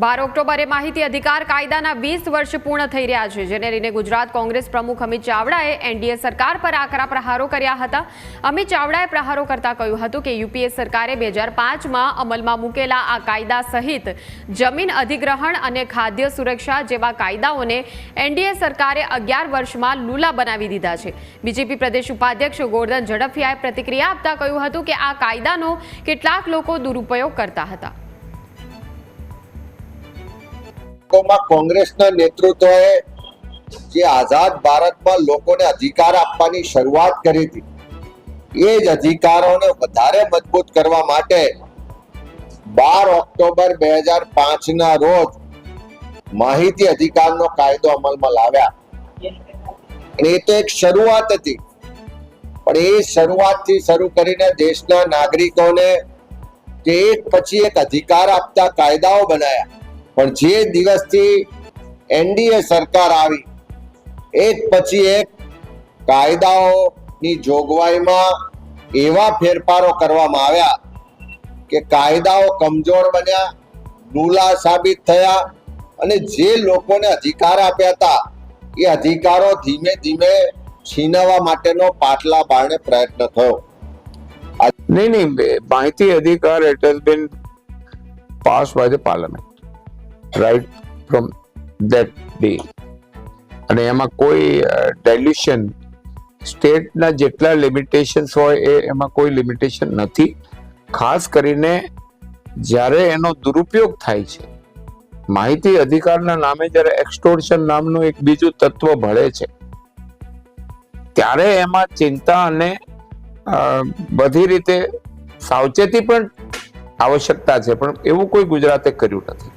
12 ઓક્ટોબરે માહિતી અધિકાર કાયદાના 20 વર્ષ પૂર્ણ થઈ રહ્યા છે, જેને લઈને ગુજરાત કોંગ્રેસ પ્રમુખ અમિત ચાવડાએ એનડીએ સરકાર પર આકરા પ્રહારો કર્યા હતા। અમિત ચાવડાએ પ્રહારો કરતા કહ્યું હતું કે યુપીએ સરકારે 2005માં અમલમાં મૂકેલા આ કાયદા સહિત જમીન અધિગ્રહણ અને ખાદ્ય સુરક્ષા જેવા કાયદાઓને એનડીએ સરકારે 11 વર્ષમાં લૂલા બનાવી દીધા છે। બીજેપી પ્રદેશ ઉપાધ્યક્ષ ગોરધન ઝડફિયાએ પ્રતિક્રિયા આપતા કહ્યું હતું કે આ કાયદાનો કેટલાક લોકો દુરુપયોગ કરતા હતા। કોંગ્રેસના નેતૃત્વએ જે આઝાદ ભારતમાં લોકોને અધિકાર આપવાની શરૂઆત કરી હતી, એ જ અધિકારોને વધારે મજબૂત કરવા માટે 12 ઓક્ટોબર 2005ના રોજ માહિતી અધિકારનો કાયદો અમલમાં લાવ્યા। એ તો એક શરૂઆત હતી, પણ એ શરૂઆતથી શરૂ કરીને દેશના નાગરિકોને એક પછી એક અધિકાર આપતા કાયદાઓ બનાવ્યા। પણ જે દિવસથી એનડીએ સરકાર આવી, એક પછી એક કાયદાઓની જોગવાઈમાં એવા ફેરફારો કરવામાં આવ્યા કે કાયદાઓ કમજોર બન્યા, લૂલા સાબિત થયા અને જે લોકોને અધિકાર આપ્યા હતા એ અધિકારો ધીમે ધીમે છીનવવા માટેનો પાટલા બારણે પ્રયત્ન થયો। નહીં, માહિતી અધિકાર it has been passed by the parliament right from that day, અને એમાં કોઈ ડાયલ્યુશન સ્ટેટના જેટલા લિમિટેશન્સ હોય એમાં કોઈ લિમિટેશન નથી। ખાસ કરીને જ્યારે એનો દુરુપયોગ થાય છે, માહિતી અધિકારના નામે જ્યારે એક્સટોર્શન નામનું એક બીજું તત્વ ભળે છે, ત્યારે એમાં ચિંતા અને બધી રીતે સાવચેતી પણ આવશ્યકતા છે, પણ એવું કોઈ ગુજરાતે કર્યું નથી।